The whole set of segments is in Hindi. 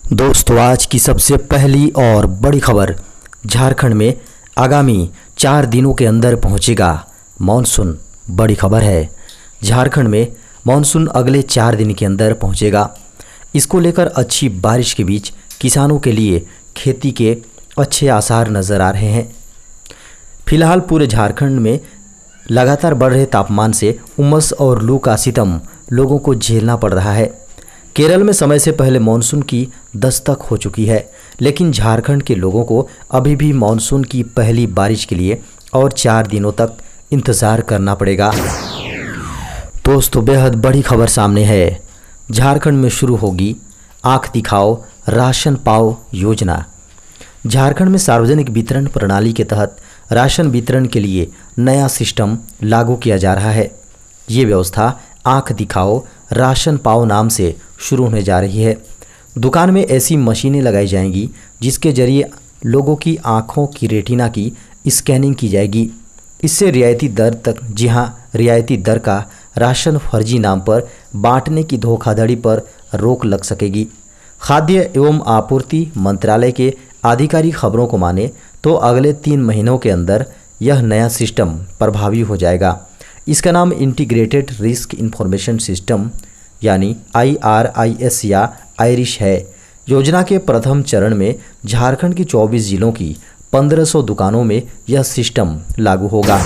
दोस्तों, आज की सबसे पहली और बड़ी खबर। झारखंड में आगामी 4 दिनों के अंदर पहुंचेगा मॉनसून। बड़ी खबर है, झारखंड में मॉनसून अगले 4 दिन के अंदर पहुंचेगा। इसको लेकर अच्छी बारिश के बीच किसानों के लिए खेती के अच्छे आसार नज़र आ रहे हैं। फिलहाल पूरे झारखंड में लगातार बढ़ रहे तापमान से उमस और लू का सितम लोगों को झेलना पड़ रहा है। केरल में समय से पहले मॉनसून की दस्तक हो चुकी है, लेकिन झारखंड के लोगों को अभी भी मॉनसून की पहली बारिश के लिए और 4 दिनों तक इंतज़ार करना पड़ेगा। दोस्तों, बेहद बड़ी खबर सामने है। झारखंड में शुरू होगी आंख दिखाओ राशन पाओ योजना। झारखंड में सार्वजनिक वितरण प्रणाली के तहत राशन वितरण के लिए नया सिस्टम लागू किया जा रहा है। ये व्यवस्था आंख दिखाओ राशन पाओ नाम से शुरू होने जा रही है। दुकान में ऐसी मशीनें लगाई जाएंगी जिसके जरिए लोगों की आंखों की रेटिना की स्कैनिंग की जाएगी। इससे रियायती दर तक, जी हाँ, रियायती दर का राशन फर्जी नाम पर बांटने की धोखाधड़ी पर रोक लग सकेगी। खाद्य एवं आपूर्ति मंत्रालय के आधिकारिक खबरों को माने तो अगले 3 महीनों के अंदर यह नया सिस्टम प्रभावी हो जाएगा। इसका नाम इंटीग्रेटेड रिस्क इंफॉर्मेशन सिस्टम यानी IRIS या आयरिश है। योजना के प्रथम चरण में झारखंड की 24 जिलों की 1500 दुकानों में यह सिस्टम लागू होगा।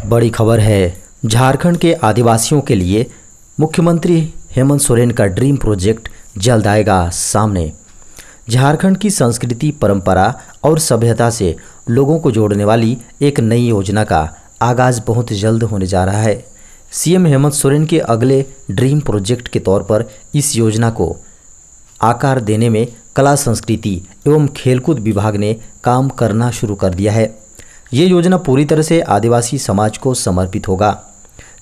बड़ी खबर है, झारखंड के आदिवासियों के लिए मुख्यमंत्री हेमंत सोरेन का ड्रीम प्रोजेक्ट जल्द आएगा सामने। झारखंड की संस्कृति, परंपरा और सभ्यता से लोगों को जोड़ने वाली एक नई योजना का आगाज़ बहुत जल्द होने जा रहा है। सीएम हेमंत सोरेन के अगले ड्रीम प्रोजेक्ट के तौर पर इस योजना को आकार देने में कला, संस्कृति एवं खेलकूद विभाग ने काम करना शुरू कर दिया है। ये योजना पूरी तरह से आदिवासी समाज को समर्पित होगा।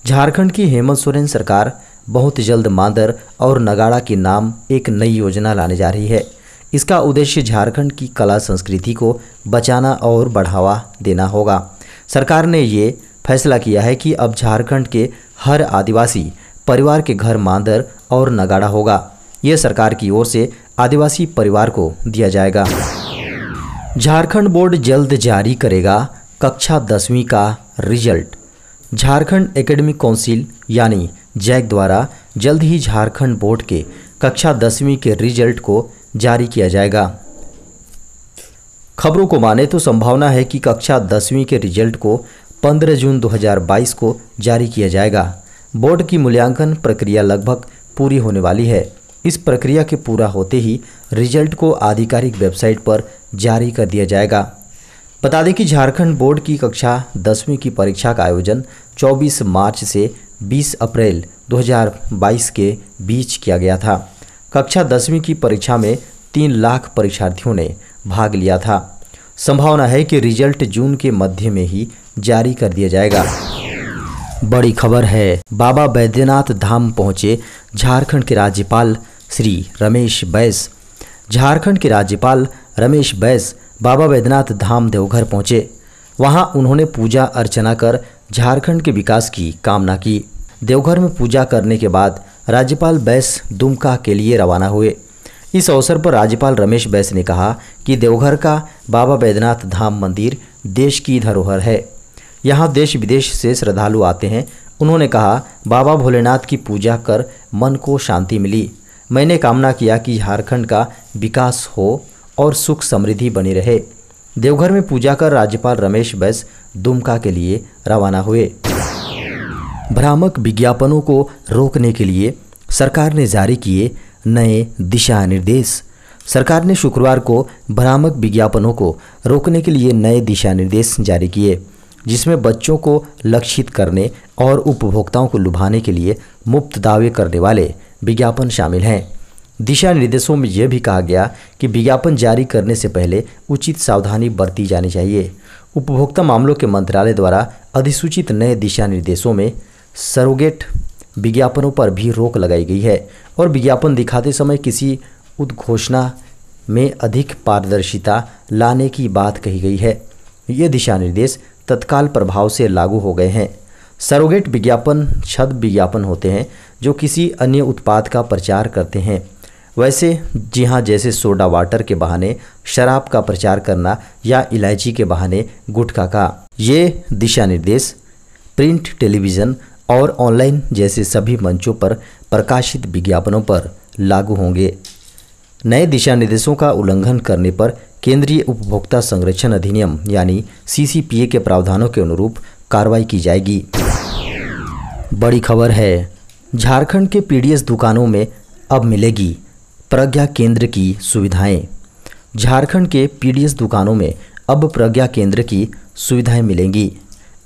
झारखंड की हेमंत सोरेन सरकार बहुत जल्द मांदर और नगाड़ा के नाम एक नई योजना लाने जा रही है। इसका उद्देश्य झारखंड की कला संस्कृति को बचाना और बढ़ावा देना होगा। सरकार ने ये फैसला किया है कि अब झारखंड के हर आदिवासी परिवार के घर मांदर और नगाड़ा होगा। ये सरकार की ओर से आदिवासी परिवार को दिया जाएगा। झारखंड बोर्ड जल्द जारी करेगा कक्षा 10वीं का रिजल्ट। झारखंड एकेडमिक काउंसिल यानी जैक द्वारा जल्द ही झारखंड बोर्ड के कक्षा 10वीं के रिजल्ट को जारी किया जाएगा। खबरों को माने तो संभावना है कि कक्षा 10वीं के रिजल्ट को 15 जून 2022 को जारी किया जाएगा। बोर्ड की मूल्यांकन प्रक्रिया लगभग पूरी होने वाली है। इस प्रक्रिया के पूरा होते ही रिजल्ट को आधिकारिक वेबसाइट पर जारी कर दिया जाएगा। बता दें कि झारखंड बोर्ड की कक्षा 10वीं की परीक्षा का आयोजन 24 मार्च से 20 अप्रैल 2022 के बीच किया गया था। कक्षा 10वीं की परीक्षा में 3 लाख परीक्षार्थियों ने भाग लिया था। संभावना है कि रिजल्ट जून के मध्य में ही जारी कर दिया जाएगा। बड़ी खबर है, बाबा बैद्यनाथ धाम पहुंचे झारखंड के राज्यपाल श्री रमेश बैस। झारखंड के राज्यपाल रमेश बैस बाबा बैद्यनाथ धाम देवघर पहुंचे। वहां उन्होंने पूजा अर्चना कर झारखंड के विकास की कामना की। देवघर में पूजा करने के बाद राज्यपाल बैस दुमका के लिए रवाना हुए। इस अवसर पर राज्यपाल रमेश बैस ने कहा कि देवघर का बाबा बैद्यनाथ धाम मंदिर देश की धरोहर है। यहाँ देश विदेश से श्रद्धालु आते हैं। उन्होंने कहा, बाबा भोलेनाथ की पूजा कर मन को शांति मिली। मैंने कामना किया कि झारखंड का विकास हो और सुख समृद्धि बनी रहे। देवघर में पूजा कर राज्यपाल रमेश बैस दुमका के लिए रवाना हुए। भ्रामक विज्ञापनों को रोकने के लिए सरकार ने जारी किए नए दिशा निर्देश। सरकार ने शुक्रवार को भ्रामक विज्ञापनों को रोकने के लिए नए दिशा निर्देश जारी किए, जिसमें बच्चों को लक्षित करने और उपभोक्ताओं को लुभाने के लिए मुफ्त दावे करने वाले विज्ञापन शामिल हैं। दिशा निर्देशों में यह भी कहा गया कि विज्ञापन जारी करने से पहले उचित सावधानी बरती जानी चाहिए। उपभोक्ता मामलों के मंत्रालय द्वारा अधिसूचित नए दिशा निर्देशों में सरोगेट विज्ञापनों पर भी रोक लगाई गई है और विज्ञापन दिखाते समय किसी उद्घोषणा में अधिक पारदर्शिता लाने की बात कही गई है। ये दिशा निर्देश तत्काल प्रभाव से लागू हो गए हैं। सरोगेट विज्ञापन छद्म विज्ञापन होते हैं जो किसी अन्य उत्पाद का प्रचार करते हैं। वैसे जी हाँ, जैसे सोडा वाटर के बहाने शराब का प्रचार करना या इलायची के बहाने गुटखा का। ये दिशा निर्देश प्रिंट, टेलीविज़न और ऑनलाइन जैसे सभी मंचों पर प्रकाशित विज्ञापनों पर लागू होंगे। नए दिशा निर्देशों का उल्लंघन करने पर केंद्रीय उपभोक्ता संरक्षण अधिनियम यानी CCPA के प्रावधानों के अनुरूप कार्रवाई की जाएगी। बड़ी खबर है, झारखंड के PDS दुकानों में अब मिलेगी प्रज्ञा केंद्र की सुविधाएं। झारखंड के PDS दुकानों में अब प्रज्ञा केंद्र की सुविधाएं मिलेंगी।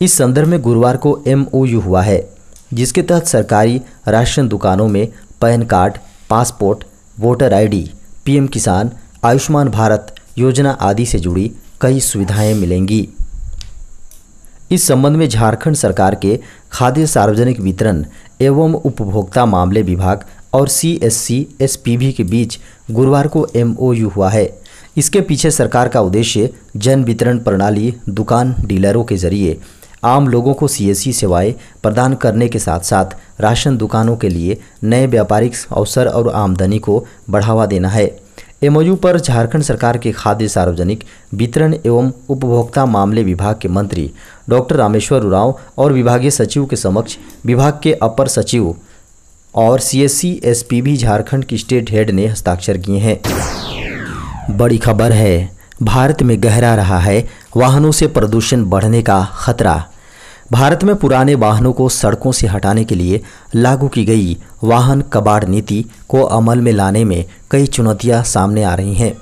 इस संदर्भ में गुरुवार को MOU हुआ है, जिसके तहत सरकारी राशन दुकानों में pan card, passport, voter ID, PM किसान, आयुष्मान भारत योजना आदि से जुड़ी कई सुविधाएं मिलेंगी। इस संबंध में झारखंड सरकार के खाद्य सार्वजनिक वितरण एवं उपभोक्ता मामले विभाग और CSC SPB के बीच गुरुवार को MOU हुआ है। इसके पीछे सरकार का उद्देश्य जन वितरण प्रणाली दुकान डीलरों के जरिए आम लोगों को CSC सेवाएं प्रदान करने के साथ साथ राशन दुकानों के लिए नए व्यापारिक अवसर और आमदनी को बढ़ावा देना है। MOU पर झारखंड सरकार के खाद्य सार्वजनिक वितरण एवं उपभोक्ता मामले विभाग के मंत्री डॉक्टर रामेश्वर उरांव और विभागीय सचिव के समक्ष विभाग के अपर सचिव और CSC SPB झारखंड की स्टेट हेड ने हस्ताक्षर किए हैं। बड़ी खबर है, भारत में गहरा रहा है वाहनों से प्रदूषण बढ़ने का खतरा। भारत में पुराने वाहनों को सड़कों से हटाने के लिए लागू की गई वाहन कबाड़ नीति को अमल में लाने में कई चुनौतियां सामने आ रही हैं।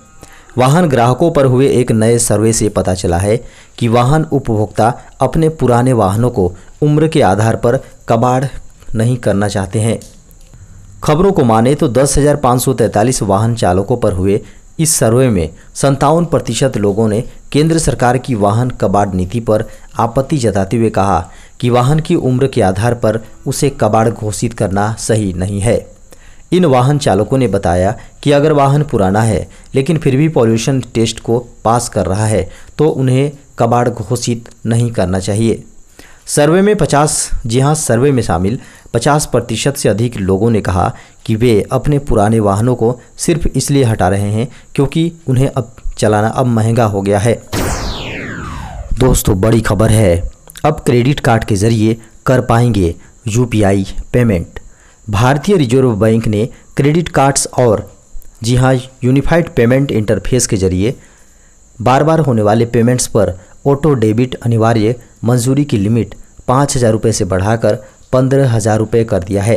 वाहन ग्राहकों पर हुए एक नए सर्वे से पता चला है कि वाहन उपभोक्ता अपने पुराने वाहनों को उम्र के आधार पर कबाड़ नहीं करना चाहते हैं। खबरों को माने तो 10,543 वाहन चालकों पर हुए इस सर्वे में 57% लोगों ने केंद्र सरकार की वाहन कबाड़ नीति पर आपत्ति जताते हुए कहा कि वाहन की उम्र के आधार पर उसे कबाड़ घोषित करना सही नहीं है। इन वाहन चालकों ने बताया कि अगर वाहन पुराना है लेकिन फिर भी पॉल्यूशन टेस्ट को पास कर रहा है तो उन्हें कबाड़ घोषित नहीं करना चाहिए। सर्वे में शामिल 50% से अधिक लोगों ने कहा कि वे अपने पुराने वाहनों को सिर्फ इसलिए हटा रहे हैं क्योंकि उन्हें अब चलाना अब महंगा हो गया है। दोस्तों, बड़ी खबर है, अब क्रेडिट कार्ड के जरिए कर पाएंगे UPI पेमेंट। भारतीय रिजर्व बैंक ने क्रेडिट कार्ड्स और जी हाँ यूनिफाइड पेमेंट इंटरफेस के जरिए बार बार होने वाले पेमेंट्स पर ऑटो डेबिट अनिवार्य मंजूरी की लिमिट 5,000 रुपये से बढ़ाकर 15,000 रुपये कर दिया है।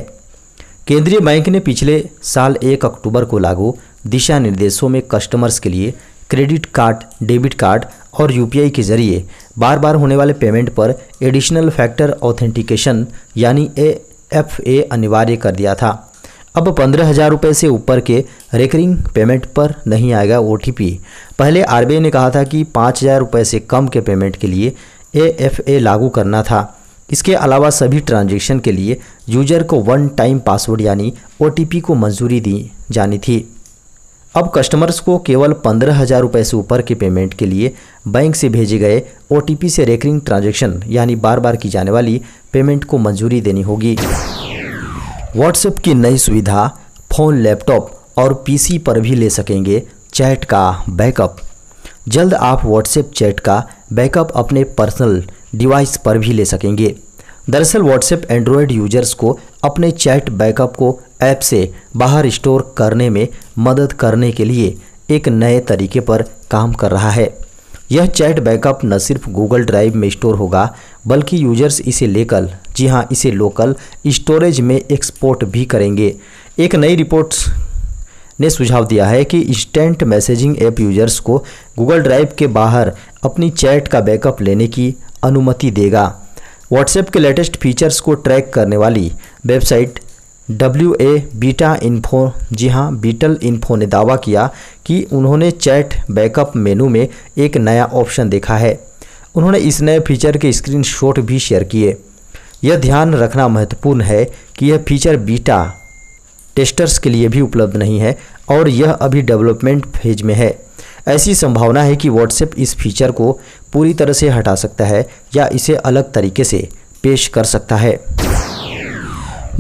केंद्रीय बैंक ने पिछले साल 1 अक्टूबर को लागू दिशा निर्देशों में कस्टमर्स के लिए क्रेडिट कार्ड, डेबिट कार्ड और UPI के जरिए बार बार होने वाले पेमेंट पर एडिशनल फैक्टर ऑथेंटिकेशन यानी AFA अनिवार्य कर दिया था। अब 15,000 रुपये से ऊपर के रेकरिंग पेमेंट पर नहीं आएगा OTP। पहले RBI ने कहा था कि 5,000 रुपये से कम के पेमेंट के लिए AFA लागू करना था। इसके अलावा सभी ट्रांजैक्शन के लिए यूजर को 1 टाइम पासवर्ड यानी OTP को मंजूरी दी जानी थी। अब कस्टमर्स को केवल 15,000 रुपये से ऊपर के पेमेंट के लिए बैंक से भेजे गए OTP से रेकरिंग ट्रांजैक्शन यानी बार बार की जाने वाली पेमेंट को मंजूरी देनी होगी। व्हाट्सएप की नई सुविधा फ़ोन, लैपटॉप और PC पर भी ले सकेंगे चैट का बैकअप। जल्द आप व्हाट्सएप चैट का बैकअप अपने पर्सनल डिवाइस पर भी ले सकेंगे। दरअसल व्हाट्सएप एंड्रॉयड यूजर्स को अपने चैट बैकअप को ऐप से बाहर स्टोर करने में मदद करने के लिए एक नए तरीके पर काम कर रहा है। यह चैट बैकअप न सिर्फ गूगल ड्राइव में स्टोर होगा बल्कि यूजर्स इसे लोकल स्टोरेज में एक्सपोर्ट भी करेंगे। एक नई रिपोर्ट ने सुझाव दिया है कि इंस्टेंट मैसेजिंग ऐप यूजर्स को गूगल ड्राइव के बाहर अपनी चैट का बैकअप लेने की अनुमति देगा। व्हाट्सएप के लेटेस्ट फीचर्स को ट्रैक करने वाली वेबसाइट बीटल इन्फो ने दावा किया कि उन्होंने चैट बैकअप मेनू में एक नया ऑप्शन देखा है। उन्होंने इस नए फीचर के स्क्रीनशॉट भी शेयर किए। यह ध्यान रखना महत्वपूर्ण है कि यह फीचर बीटा टेस्टर्स के लिए भी उपलब्ध नहीं है और यह अभी डेवलपमेंट फेज में है। ऐसी संभावना है कि व्हाट्सएप इस फीचर को पूरी तरह से हटा सकता है या इसे अलग तरीके से पेश कर सकता है।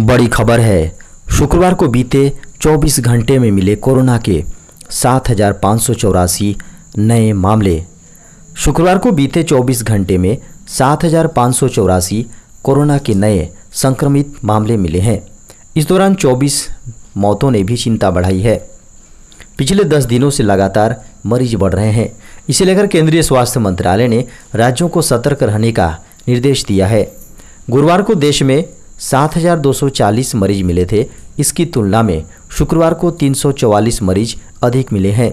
बड़ी खबर है, शुक्रवार को बीते 24 घंटे में मिले कोरोना के 7,584 नए मामले। शुक्रवार को बीते 24 घंटे में 7,584 कोरोना के नए संक्रमित मामले मिले हैं। इस दौरान 24 मौतों ने भी चिंता बढ़ाई है। पिछले 10 दिनों से लगातार मरीज बढ़ रहे हैं। इसे लेकर केंद्रीय स्वास्थ्य मंत्रालय ने राज्यों को सतर्क रहने का निर्देश दिया है। गुरुवार को देश में 7,240 मरीज मिले थे। इसकी तुलना में शुक्रवार को 344 मरीज अधिक मिले हैं।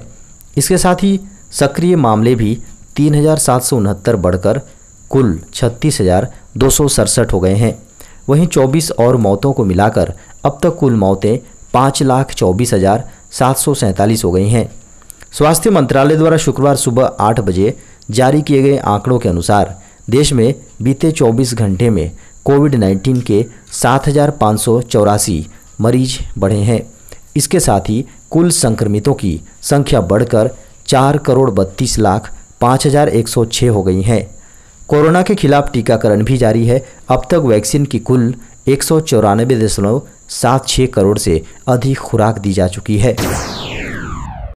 इसके साथ ही सक्रिय मामले भी 3,769 बढ़कर कुल 36,267 हो गए हैं। वहीं 24 और मौतों को मिलाकर अब तक कुल मौतें 5,24,747 हो गई हैं। स्वास्थ्य मंत्रालय द्वारा शुक्रवार सुबह 8 बजे जारी किए गए आंकड़ों के अनुसार देश में बीते 24 घंटे में कोविड-19 के 7,584 मरीज बढ़े हैं। इसके साथ ही कुल संक्रमितों की संख्या बढ़कर 4,32,05,106 हो गई है। कोरोना के खिलाफ टीकाकरण भी जारी है। अब तक वैक्सीन की कुल 194.76 करोड़ से अधिक खुराक दी जा चुकी है।